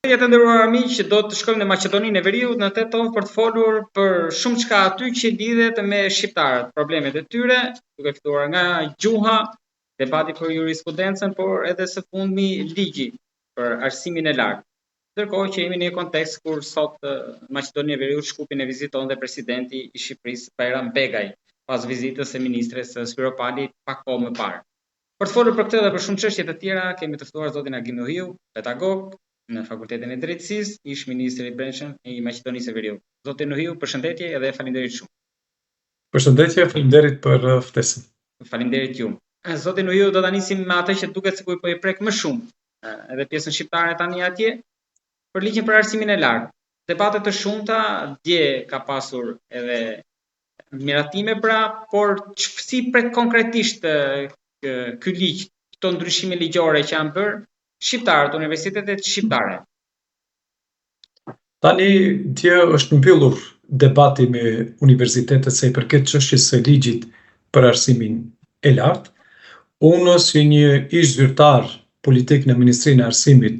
Ja të nderuar miq, do të shkojmë në Maqedoninë e Veriut në tetë tonë për të folur për shumë çka aty që lidhet me shqiptarët, problemet e tyre, duke filluar nga gjuha, debati për jurisprudencën, por edhe së fundmi ligji për arsimin e lartë. Ndërkohë që jemi në një kontekst kur sot Maqedoninë e Veriut Shkupin e vizitonte presidenti i Shqipërisë Bajram Begaj, pas vizitës së ministres Spiro Pali pak kohë më parë. Për të folur për këtë dhe për shumë çështje të tjera, kemi të ftuar zotin Agim Nuhiu, pedagog në Fakultetin e Drejtësisë, ish ministri i brendshëm i Maqedonisë së Veriut. Zoti Nuhiu, përshëndetje edhe faleminderit shumë. Përshëndetje, faleminderit për ftesën. Faleminderit ju. Zoti Nuhiu, do ta nisim me atë që duket sikur po i prek më shumë edhe pjesën shqiptare tani atje, për ligjin për arsimin e lartë. Debate të shumta, dje ka pasur edhe miratime pra, por si prek konkretisht ky ligj, këto ndryshime ligjore që janë bërë shqiptarët, universitetet shqiptare? Tani dje është mbyllur debati me universitetet sa i përket çështjes së ligjit për arsimin e lartë. Unë si një ish zyrtar politik në Ministrinë e Arsimit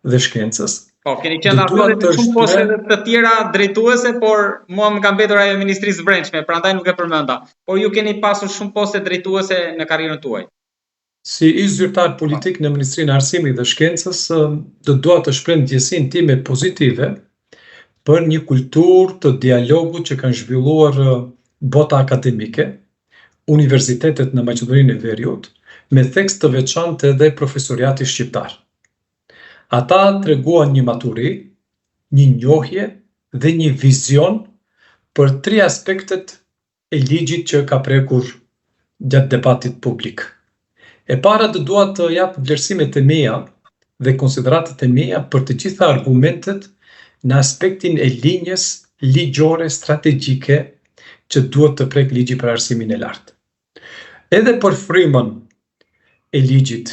dhe Shkencës. Po, keni qenë afër të shumë poste të tjera drejtuese, por mua më ka mbetur ajo e Ministrisë së Brendshme, prandaj nuk e përmenda. Por ju keni pasur shumë poste drejtuese në karrierën tuaj. Si ish zyrtar politik në Ministrinë e Arsimit dhe Shkencës, do dua të shpreh ndjesinë time pozitive për një kulturë të dialogut që kanë zhvilluar bota akademike, universitetet në Maqedoninë e Veriut, me tekst të veçantë edhe profesoriati shqiptar. Ata treguan një maturi, një njohje dhe një vizion për 3 aspektet e ligjit që ka prekur gjatë debatit publik. E para do dua të jap vlerësimet e mia dhe konsideratat e mia për të gjitha argumentet në aspektin e linjës ligjore strategjike që duhet të prek ligji për arsimin e lartë. Edhe për frymën e ligjit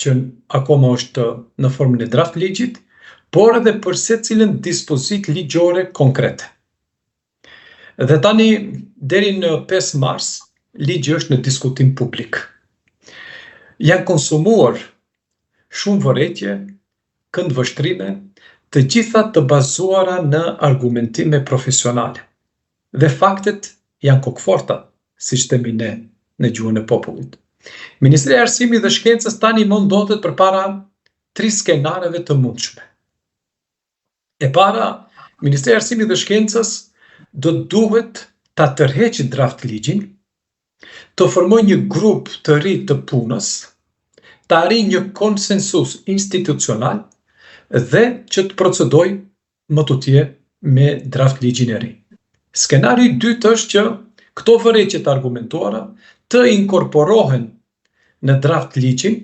që akoma është në formën e draft ligjit, por edhe për secilën dispozitë ligjore konkrete. Dhe tani deri në 5 mars ligji është në diskutim publik. Janë konsumuar shumë vërejtje, këndvështrime, të gjitha të bazuara në argumentime profesionale. Dhe faktet janë kokforta, siç themi ne në gjuhën e popullit. Ministria e Arsimit dhe Shkencës tani mundohet përpara 3 skenareve të mundshme. E para, Ministria e Arsimit dhe Shkencës duhet ta tërheqë draft ligjin, të formojë një grup të ri të punës, të arrijë një konsensus institucional dhe që të procedojë më tutje me draft ligjin e ri. Skenari i dytë është që këto vërejtje të argumentuara të inkorporohen në draft ligjin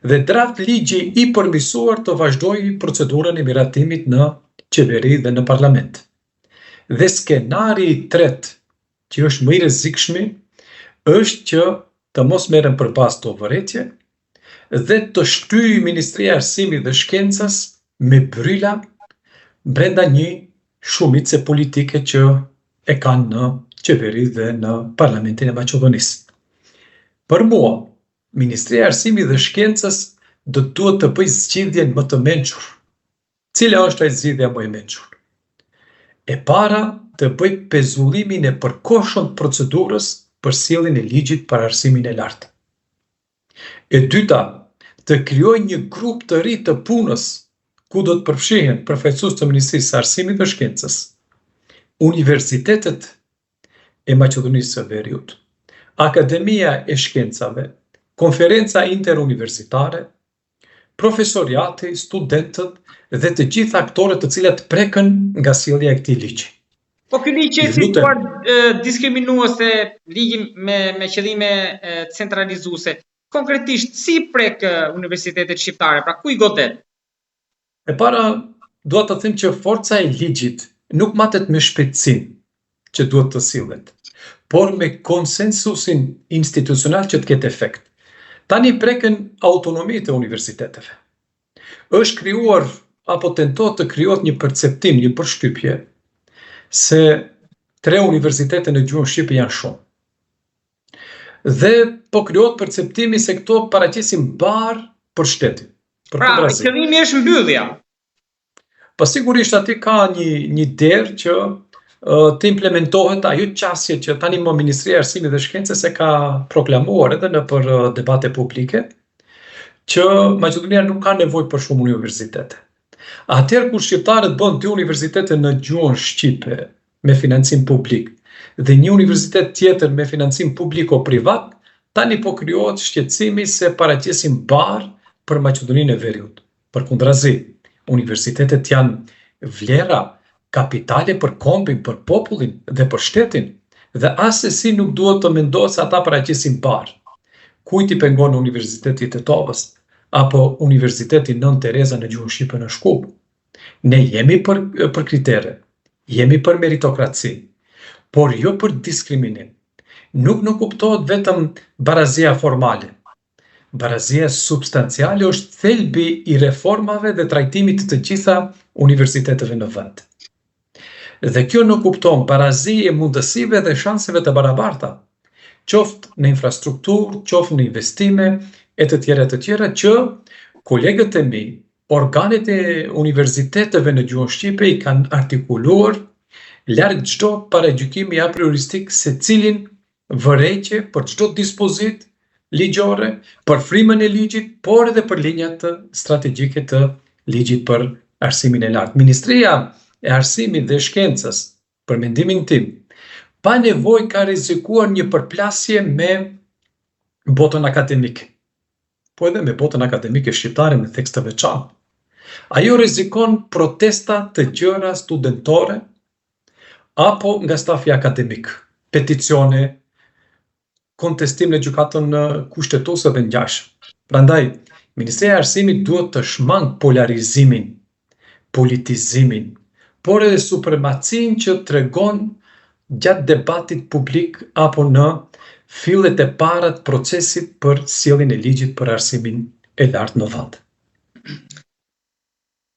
dhe draft ligji i përmirësuar të vazhdojë procedurën e miratimit në qeveri dhe në parlament. Dhe skenari i tretë, që është më i rrezikshëm, është që të mos merren përballë këto vërejtje dhe të shtyjë Ministria e Arsimit dhe Shkencës me bryla brenda një shumice politike që e kanë në qeveri dhe në Parlamentin e Maqedonisë. Për mua, Ministria e Arsimit dhe Shkencës duhet të bëjë zgjidhjen më të mençur. Cila është ajo zgjidhja më e mençur? E para, të bëjë pezullimin e përkohshëm të procedurës për sjelljen e ligjit për arsimin e lartë. E dyta, të krijojë një grup të ri të punës ku do të përfshihen përfaqësues të Ministrisë së Arsimit dhe Shkencës, universitetet e Maqedonisë së Veriut, Akademia e Shkencave, konferenca interuniversitare, profesoriati, studentët dhe të gjithë aktorët të cilët preken nga sjellja e këtij ligji. Po ky ligj është situar diskriminuese, ligji me qëllime centralizuese. Konkretisht, si prek universitetet shqiptare, pra ku i godet? E para, dua të them që forca e ligjit nuk matet me shpejtësinë që duhet të sillet, por me konsensusin institucional që të ketë efekt. Tani preken autonomitë e universiteteve. Është krijuar apo tentohet të krijohet një perceptim, një përshtypje se 3 universitete në gjuhën shqipe janë shumë. Dhe po krijohet perceptimi se këto paraqesin barë për shtetin. Pra, qëllimi është mbyllja. Po sigurisht aty ka një derë që të implementohet ajo qasje që tani më Ministria e Arsimit dhe Shkencës e ka proklamuar edhe nëpër debate publike, që Maqedonia nuk ka nevojë për shumë universitete. Atëherë kur shqiptarët bën 2 universitete në gjuhën shqipe me financim publik dhe një universitet tjetër me financim publiko-privat, tani po krijohet shqetësimi se paraqesin barë për Maqedoninë e Veriut. Përkundrazi, universitetet janë vlera, kapitale për kombin, për popullin dhe për shtetin, dhe asesi nuk duhet të mendohet se ata paraqesin barë. Kujt i pengon Universiteti i Tetovës apo Universiteti Nën Tereza në gjuhën shqipe në Shkup? Ne jemi për kritere, jemi për meritokraci, por jo për diskriminim. Nuk kuptohet vetëm barazia formale. Barazia substanciale është thelbi i reformave dhe trajtimit të gjitha universiteteve në vend. Dhe kjo nuk kupton barazi e mundësive dhe shanseve të barabarta, qoftë në infrastrukturë, qoftë në investime, e të tjera që kolegët e mi, organet e universiteteve në gjuhën shqipe i kanë artikuluar larg çdo paragjykimi a prioristik se cilin vërejqe për çdo dispozit ligjore, për frimën e ligjit, por edhe për linjat strategjike të ligjit për arsimin e lartë. Ministria e Arsimit dhe Shkencës, për mendimin tim, pa nevojë ka rrezikuar një përplasje me botën akademike, po edhe me botën akademike shqiptare me tekst të veçantë. Ajo rrezikon protesta të gjëra studentore apo nga stafi akademik, peticione, kontestim në gjykatën kushtetuese dhe ngjashëm. Prandaj, Ministria e Arsimit duhet të shmang polarizimin, politizimin, por edhe supremacinë që tregon gjatë debatit publik apo në fillet e para të procesit për sjelljen e ligjit për arsimin e lartë në vend.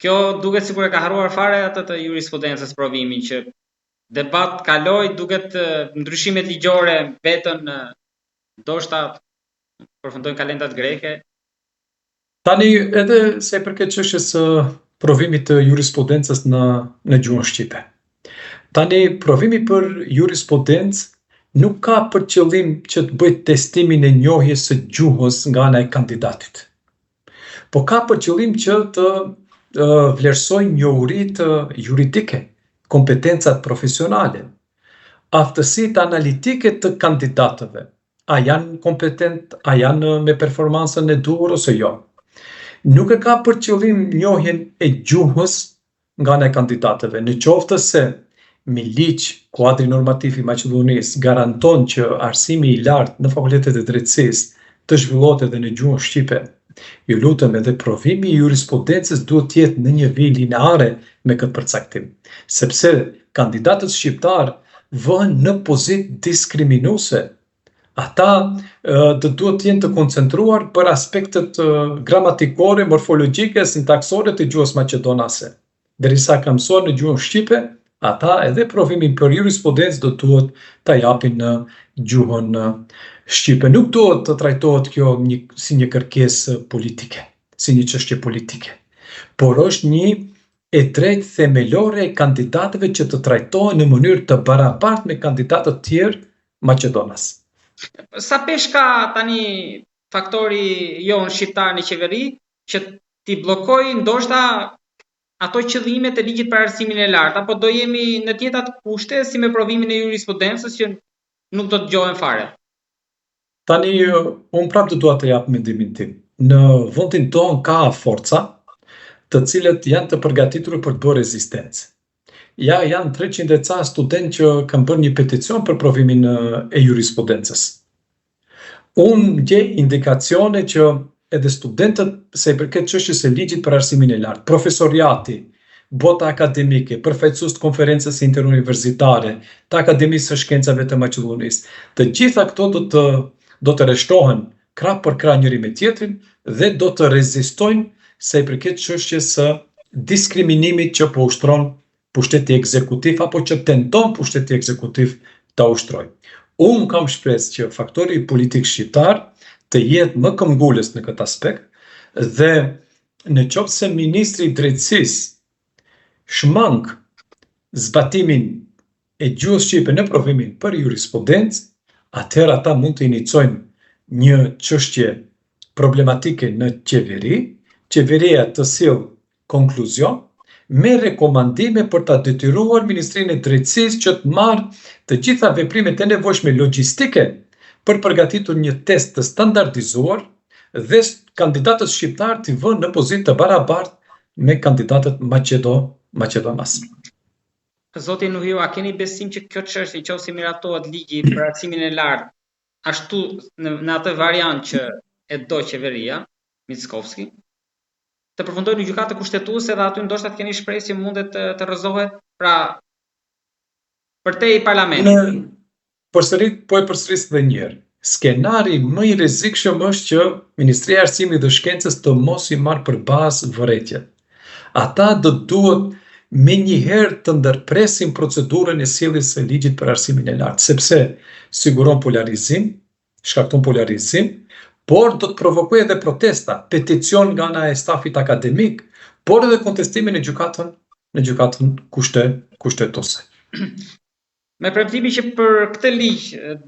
Kjo duket sikur e ka harruar fare atë të jurisprudencës provimin që debat kaloi, duket ndryshimet ligjore vetën ndoshta përfundojnë kalendat greke. Tani edhe se përket çështjes së provimit të jurisprudencës në gjuhën shqipe. Tani provimi për jurisprudencë nuk ka për qëllim që të bëjë testimin e njohjes së gjuhës nga ana e kandidatit, po ka për qëllim që të vlerësojë njohuritë juridike, kompetencat profesionale, aftësitë analitike të kandidatëve. A janë kompetent, a janë me performansën e duhur ose jo. Nuk e ka për qëllim njohjen e gjuhës nga ana e kandidatëve, në qoftë se me ligj kuadri normativ i Maqedonisë garanton që arsimi i lartë në fakultetet e drejtësisë të zhvillohet edhe në gjuhën shqipe. Ju lutem, edhe provimi i jurisprudencës duhet të jetë në një vijë lineare me këtë përcaktim, sepse kandidatët shqiptar vëhen në pozitë diskriminuese. Ata të duhet të jenë të koncentruar për aspektet gramatikore, morfologjike, sintaksore të gjuhës maqedonase. Derisa ka mësuar në gjuhën shqipe, ata edhe provimin për jurisprudencë do duhet ta japin në gjuhën shqipe. Nuk duhet të trajtohet kjo si një kërkesë politike, si një çështje politike, por është një e drejtë themelore e kandidatëve që të trajtohen në mënyrë të barabartë me kandidatët tjerë maqedonas. Sa pesh ka tani faktori jo në shqiptar në qeveri që ti bllokoj ndoshta ato qëllimet e ligjit për arsimin e lartë, apo do jemi në të njëjtat kushte si me provimin e jurisprudencës që nuk do të dëgjohen fare? Tani, unë prapë dua të jap mendimin tim. Në vendin tonë ka forca të cilët janë të përgatitur për të bërë rezistencë. Ja, janë 300 e ca studentë që kanë bërë një peticion për provimin e jurisprudencës. Unë gjej indikacione që edhe studentët, se i përket çështjes së ligjit për arsimin e lartë, profesoriati, bota akademike, përfaqësues të konferencës interuniversitare, të Akademisë së Shkencave të Maqedonisë, të gjitha këto do të rreshtohen krah për krah njëri me tjetrin dhe do të rezistojnë se i përket çështjes së diskriminimit që po ushtron pushteti ekzekutiv apo që tenton pushteti ekzekutiv ta ushtrojë. Unë kam shpresë që faktori politik shqiptar të jetë më këmbgulës në këtë aspekt dhe në qoftë se ministri i drejtësisë shmang zbatimin e gjuhës shqipe në provimin për jurisprudencë, atëherë ata mund të inicojnë një çështje problematike në qeveri, qeveria të sjellë konkluzion me rekomandime për ta detyruar Ministrinë e Drejtësisë që të marrë të gjitha veprimet e nevojshme logjistike për përgatitur një test të standardizuar dhe kandidatët shqiptar të vënë në pozitë të barabartë me kandidatët maqedonas. Zoti Nuhiu, a keni besim që kjo çështje nëse miratohet ligji për arsimin e lartë, ashtu në atë variant që e do qeveria, Mickovski, të përfundojë në gjykatë kushtetuese dhe aty ndoshta të keni shpresë që mundet të rrëzohet, pra përtej parlamentit. Po e përsëris edhe një herë. Skenari më i rrezikshëm është që Ministria e Arsimit dhe Shkencës të mos i marrë për bazë vërejtjet. Ata do duhet me njëherë të ndërpresin procedurën e sjelljes së ligjit për arsimin e lartë, sepse siguron polarizim, shkakton polarizim, por do të provokojë edhe protesta, peticion nga ana e stafit akademik, por edhe kontestimin në gjykatën kushtetuese. Me premtimin që për këtë ligj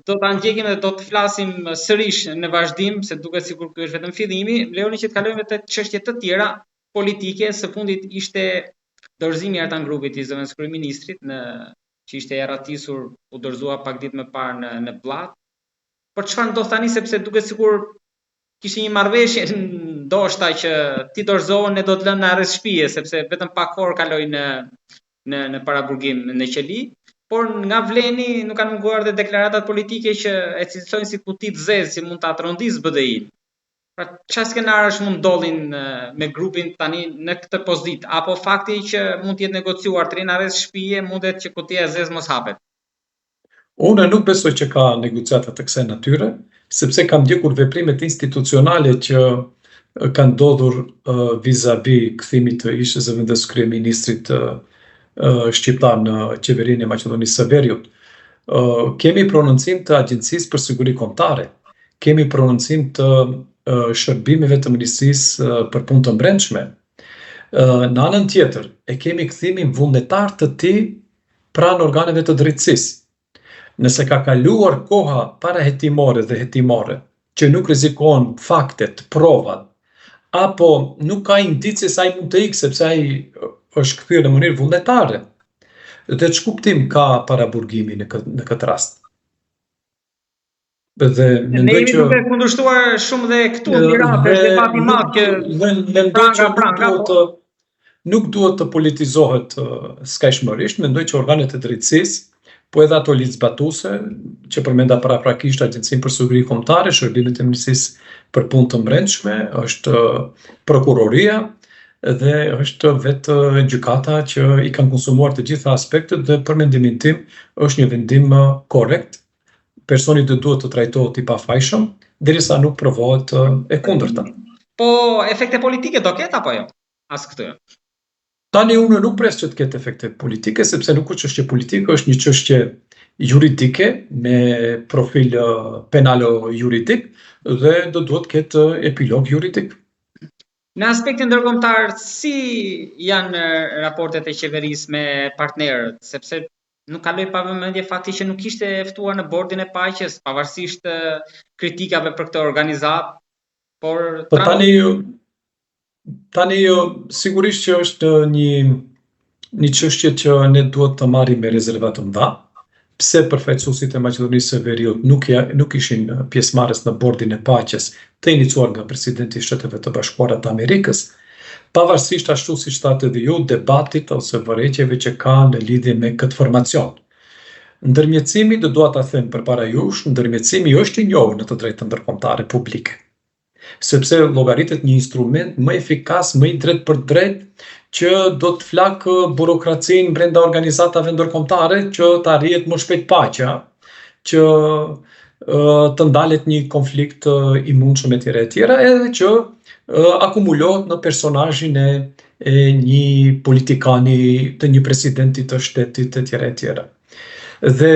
do ta ndjekim dhe do të flasim sërish në vazhdim, se duket sikur ky është vetëm fillimi, lejoni që të kalojmë te çështje të tjera politike. Së fundit ishte dorëzimi i artan grupit i zëvendës kryeministrit që ishte erratisur, u dorëzua pak ditë më parë në Blllat. Por çfarë ndodh tani, sepse duket sikur kishte një marrëveshje ndoshta që ti dorëzohen ne do të lënë në arrest shtëpie, sepse vetëm pak orë kaloi në paraburgim në qeli. Por nga Vleni nuk kanë munguar dhe deklaratat politike që e cilësojnë si kuti të zezë që mund ta trondisë BDI-n. Pra çfarë skenarësh mund ndodhin me grupin tani në këtë pozitë, apo fakti që mund të jetë negociuar të rinë arrest shtëpie mundet që kutia e zezë mos hapet? Unë nuk besoj që ka negociata të kësaj natyre, sepse kam ndjekur veprimet institucionale që kanë ndodhur vis-a-vis kthimit të ish zëvendës kryeministrit shqiptar në qeverinë e Maqedonisë së Veriut. Kemi prononcim të Agjencisë për Siguri Kombëtare, kemi prononcim të shërbimeve të Ministrisë për Punë të Brendshme. Në anën tjetër, e kemi kthimin vullnetar të tij pranë organeve të drejtësisë. Nëse ka kaluar koha parahetimore dhe hetimore, që nuk rrezikohen faktet, provat, apo nuk ka indicie se ai mund të ikë sepse ai është kthyer në mënyrë vullnetare, dhe ç'kuptim ka paraburgimi në këtë rast? Dhe ne jemi duke kundërshtuar shumë dhe këtu në Tiranë, është debati i madh që nuk duhet të politizohet skajshmërisht. Mendoj që organet e drejtësisë, po edhe ato ligjzbatuese, që përmenda paraprakisht Agjencinë për Siguri Kombëtare, shërbimet e Ministrisë për Punë të Brendshme, është prokuroria dhe është vetë gjykata që i kanë konsumuar të gjitha aspektet dhe për mendimin tim është një vendim korrekt. Personi duhet të trajtohet i pafajshëm derisa nuk provohet e kundërta. Po efekte politike do ketë apo jo? As këtë. Tani unë nuk pres që të ketë efekte politike, sepse nuk është çështje politike, është një çështje juridike me profil penalo-juridik dhe do duhet të ketë epilog juridik. Në aspektin ndërkombëtar, si janë raportet e qeverisë me partnerët, sepse nuk kaloi pa vëmendje fakti që nuk ishte ftuar në bordin e paqes, pavarësisht kritikave për këtë organizatë, por tani sigurisht që është një çështje që ne duhet të marrim me rezerva të mëdha. Pse përfaqësuesit e Maqedonisë së Veriut nuk ishin pjesëmarrës në bordin e paqes të iniciuar nga presidenti i Shteteve të Bashkuara të Amerikës, pavarësisht ashtu siç thatë edhe ju, debatit ose vërejtjeve që ka në lidhje me këtë formacion. Ndërmjetësimi, do dua ta them përpara jush, ndërmjetësimi është i njohur në të drejtën ndërkombëtare publike, sepse llogaritet një instrument më efikas, më i drejt për drejt, që do të flakë burokracinë brenda organizatave ndërkombëtare, që të arrihet më shpejt paqja, që të ndalet një konflikt i mundshëm etj, edhe që akumulohet në personazhin e një politikani, të një presidenti të shtetit etj. Dhe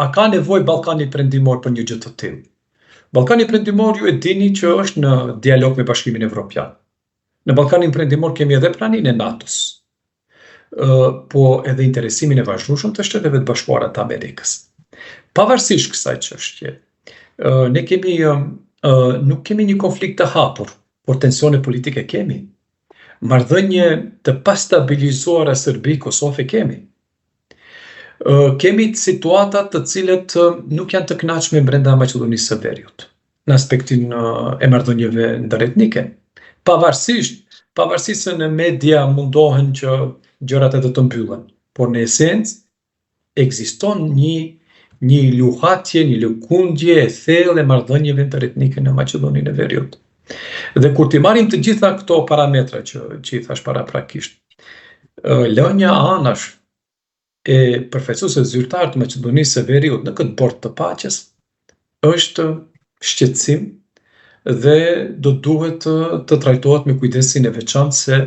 a ka nevojë Ballkani Perëndimor për një gjë të tillë? Ballkani Perëndimor ju e dini që është në dialog me Bashkimin Evropian. Në Ballkanin Perëndimor kemi edhe praninë e NATO-s. po edhe interesimin e vazhdueshëm të Shteteve të Bashkuara të Amerikës. Pavarësisht kësaj çështje, ne nuk kemi një konflikt të hapur, por tensione politike kemi. Marrëdhënie të pastabilizuara Serbi-Kosovë kemi. Kemi situata të cilet nuk janë të kënaqshme brenda Maqedonisë së Veriut, në aspektin e marrëdhënieve ndëretnike. Pavarësisht se në media mundohen që gjërat edhe të mbyllen, por në esencë ekziston një luhatje, një lëkundje e thellë e marrëdhënieve ndëretnike në Maqedoninë e Veriut. Dhe kur t'i marrim të gjitha këto parametra që i thash paraprakisht, lënia anash e përfaqësuesve zyrtar të Maqedonisë së Veriut në këtë bord të paqes është shqetësim dhe do duhet të trajtohet me kujdesin e veçantë se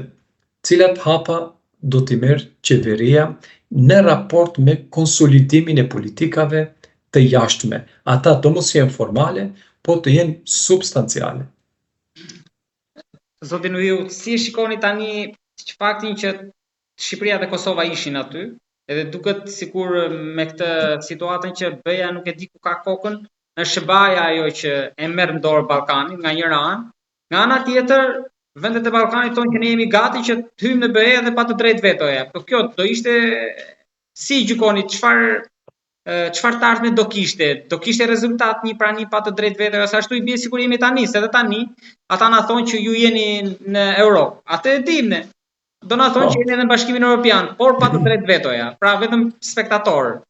cilat hapa do t'i merr qeveria në raport me konsolidimin e politikave të jashtme. Ata do mos jenë formale, po të jenë substanciale. Zotin Uiu, si e shikoni tani faktin që Shqipëria dhe Kosova ishin aty, edhe duket sikur me këtë situatën që BE-ja nuk e di ku ka kokën, është baja ajo që e merr në dorë Ballkanin nga njëra anë, nga ana tjetër vendet e Ballkanit thonë që ne jemi gati që të hyjmë në BE dhe pa të drejtë vetoja. Po kjo do ishte, si gjykoni, çfarë të ardhme do kishte? Do kishte rezultat një prani pa të drejtë vetoja, sa ashtu i bie sikur jemi tani, se edhe tani ata na thonë që ju jeni në Europë. Atë e dim ne. Do na thonë që jeni në Bashkimin Evropian, por pa të drejtë vetoja, pra vetëm spektator.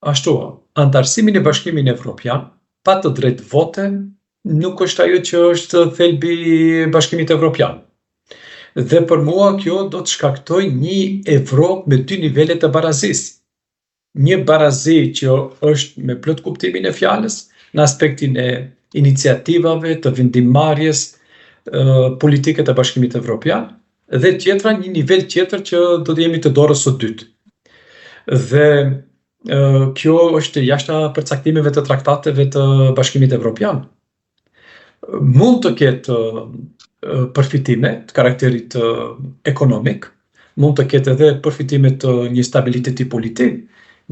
Ashtu, antarësimi në Bashkimin Evropian, pa të drejtë vote, nuk është ajo që është thelbi i Bashkimit Evropian. Dhe për mua kjo do të shkaktoj një Evropë me dy nivele të barazisë. Një barazi që është me plot kuptimin e fjalës, në aspektin e iniciativave të vendimmarrjes politike të Bashkimit Evropian, dhe tjetra një nivel tjetër që do të jemi të dorës së dytë. Dhe kjo është jashta përcaktimeve të traktateve të Bashkimit Evropian. Mund të ketë përfitime të karakterit ekonomik, mund të ketë edhe përfitime të një stabiliteti politik,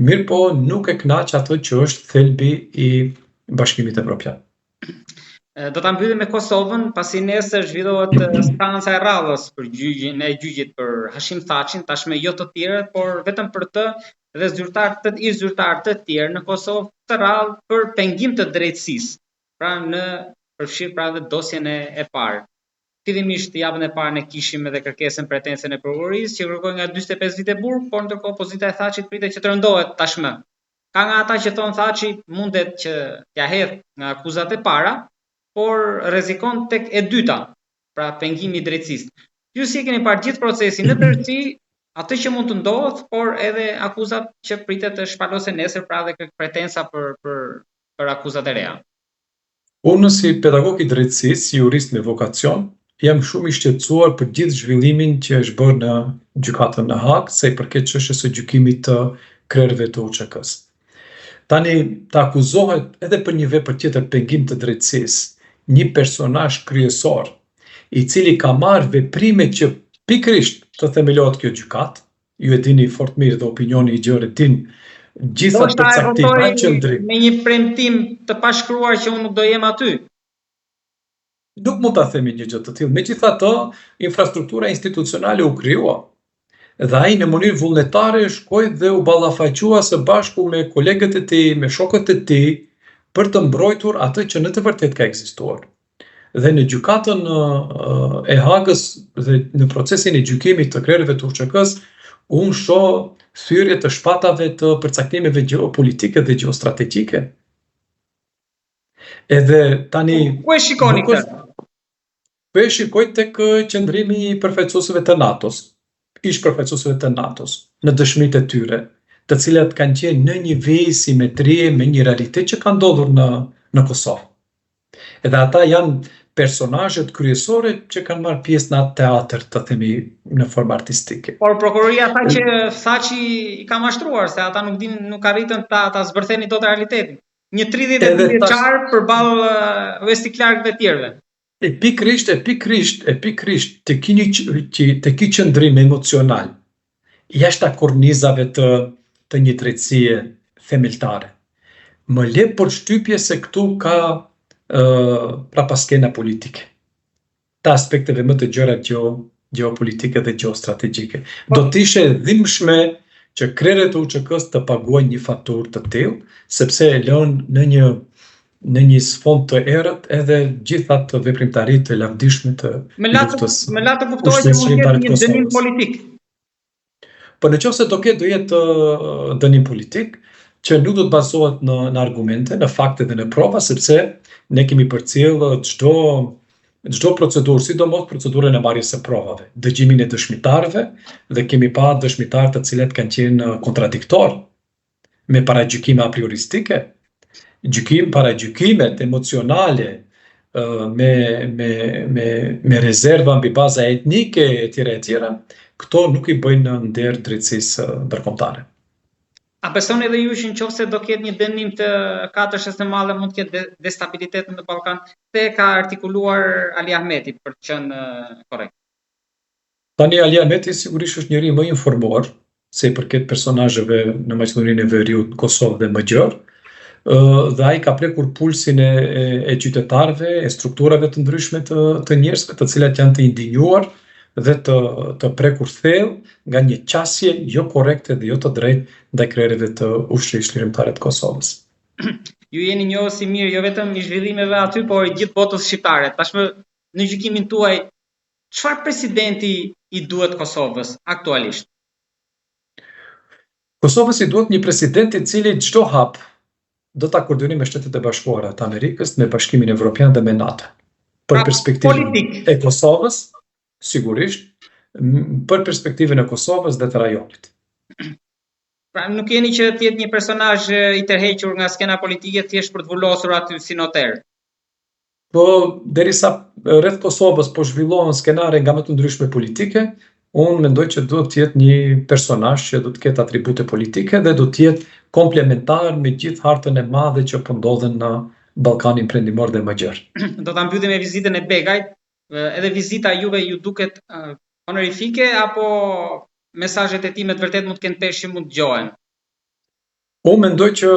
mirë po nuk e kënaq atë që është thelbi i Bashkimit Evropian. Do ta mbyllim me Kosovën, pasi nesër zhvillohet stanca e radhës për gjyqit për Hashim Thaqin, tashmë jo të tjerët, por vetëm për të dhe zyrtar të tjerë në Kosovë të radhë për pengim të drejtësisë. Pra përfshirë pra dhe dosjen e parë. Fillimisht javën e parë ne kishim edhe kërkesën pretense e prokurorisë që kërkoi nga 45 vite burg, por ndërkohë opozita e Thaqit pritet që të rëndohet tashmë. Ka nga ata që thonë Thaçi mundet që t'ia hedh nga akuzat e para, por rrezikon tek e dyta, pra pengimi i drejtësisë. Ju si keni parë gjithë procesin në tërësi, atë që mund të ndodhë, por edhe akuzat që pritet të shpalosen nesër, pra dhe pretensa për akuzat e reja. Unë si pedagog i drejtësisë, jurist me vokacion, jam shumë i shqetësuar për gjithë zhvillimin që është bërë në gjykatën në Hag, sa i përket çështjes së gjykimit të krerëve të UÇK-s. Tani të akuzohet edhe për një vepër tjetër pengim të drejtësisë, një personazh kryesor, i cili ka marrë veprime që pikërisht të themelohet kjo gjykatë, ju e dini fort mirë dhe opinioni i gjerë din gjitha përcaktime qendrim. Me një premtim të pashkruar që unë nuk do jem aty. Nuk mund ta themi një gjë të tillë. Megjithatë, infrastruktura institucionale u krijua. Dhe ai në mënyrë vullnetare shkoi dhe u ballafaqua së bashku me kolegët e tij, me shokët e tij, për të mbrojtur atë që në të vërtetë ka ekzistuar. Dhe në gjykatën e Hagës dhe në procesin e gjykimit të krerëve të UÇK-s, unë shoh thyrje të shpatave të përcaktimeve geopolitike dhe geostrategjike. Edhe tani ku e shikoni këtë? Po e shikoj tek qëndrimi i përfaqësuesve të NATO-s, ish përfaqësuesve të NATO-s, në dëshmitë e tyre, të cilat kanë qenë në një vej simetrie me një realitet që ka ndodhur në Kosovë. Edhe ata janë personazhet kryesore që kanë marrë pjesë në atë teatr, të themi në formë artistike. Por prokuroria tha që Thaçi i ka mashtruar, se ata nuk arritën ta zbërtheni dot realitetin. Një 30 vjeçar përballë vestiklarëve të tjerëve. E pikrisht tek një qëndrim emocional jashta kornizave të një drejtësie themeltare. Më le përshtypje se këtu ka prapaskena politike, të aspekteve më të gjëra geopolitike dhe geostrategjike. Do t'ishe dhimbshme që krerët e UÇK-s të paguajnë një faturë të tillë, sepse e lënë në një sfond të errët edhe gjitha të veprimtaritë të lavdishme të luftës. Me la të kuptohet që mund të jetë një dënim politik. Po nëse do jetë dënim politik, që nuk do të bazohet në argumente, në fakte dhe në prova, sepse ne kemi përcjellë çdo procedurë, sidomos procedurën e marrjes së provave, dëgjimin e dëshmitarëve dhe kemi parë dëshmitarë të cilët kanë qenë kontradiktor, me paragjykime a prioristike, paragjykimet emocionale, me rezerva mbi baza etnike etj. Këto nuk i bëjnë nder drejtësisë ndërkombëtare. A besoni edhe ju që nëse do ketë një dënim të katërshës së madhe mund të ketë destabilitet në Ballkan? Te ka artikuluar Ali Ahmeti për të qenë korrekt? Tani Ali Ahmeti sigurisht është njëri më informuar se i përket personazheve në Maqedoninë e Veriut, Kosovë dhe më gjërë, dhe ai ka prekur pulsin e qytetarëve, e strukturave të ndryshme të njerëzve, të cilat janë të indinjuar dhe të prekur thellë nga një qasje jo korrekte dhe jo të drejtë ndaj krerëve të ushtrisë lirimtare të Kosovës. Ju jeni njohur si mirë jo vetëm i zhvillimeve aty, por i gjithë botës shqiptare. Tashmë në gjykimin tuaj, çfarë presidenti i duhet Kosovës aktualisht? Kosovës i duhet një president i cili çdo hap do ta koordinojë me Shtetet e Bashkuara të Amerikës, me Bashkimin Evropian dhe me NATO. Për perspektivën e Kosovës, sigurisht, për perspektivën e Kosovës dhe të rajonit. Pra nuk jeni që të jetë një personazh i tërhequr nga skena politike thjesht për të vullosur aty si noter. Po derisa rreth Kosovës po zhvillohen skenare nga më të ndryshme politike, unë mendoj që duhet të jetë një personazh që do të ketë atribute politike dhe do të jetë komplementar me gjithë hartën e madhe që po ndodhen në Ballkanin Perëndimor dhe më gjerë. Do ta mbyllim me vizitën e Begajt. Edhe vizita juve ju duket honorifike apo mesazhet e tij me të vërtetë mund të kenë peshë që mund dëgjohen? Unë mendoj që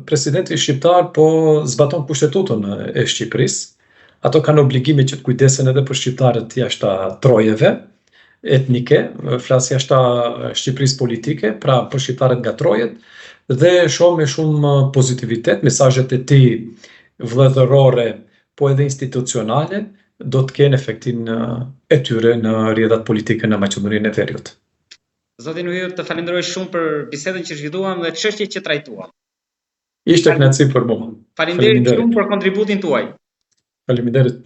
presidenti shqiptar po zbaton kushtetutën e Shqipërisë. Ato kanë obligime që të kujdesen edhe për shqiptarët jashta trojeve etnike, flas jashta Shqipërisë politike, pra për shqiptarët nga trojet, dhe shoh me shumë pozitivitet mesazhet e tij vëllëdhërore, po edhe institucionale, do të kenë efektin e tyre në rrjetat politike në Maqedoninë e Veriut. Zoti Nuhiu, të falenderoj shumë për bisedën që zhvilluam dhe çështjet që trajtuam. Ishte kënaqësi për mua. Faleminderit shumë për kontributin tuaj. Faleminderit.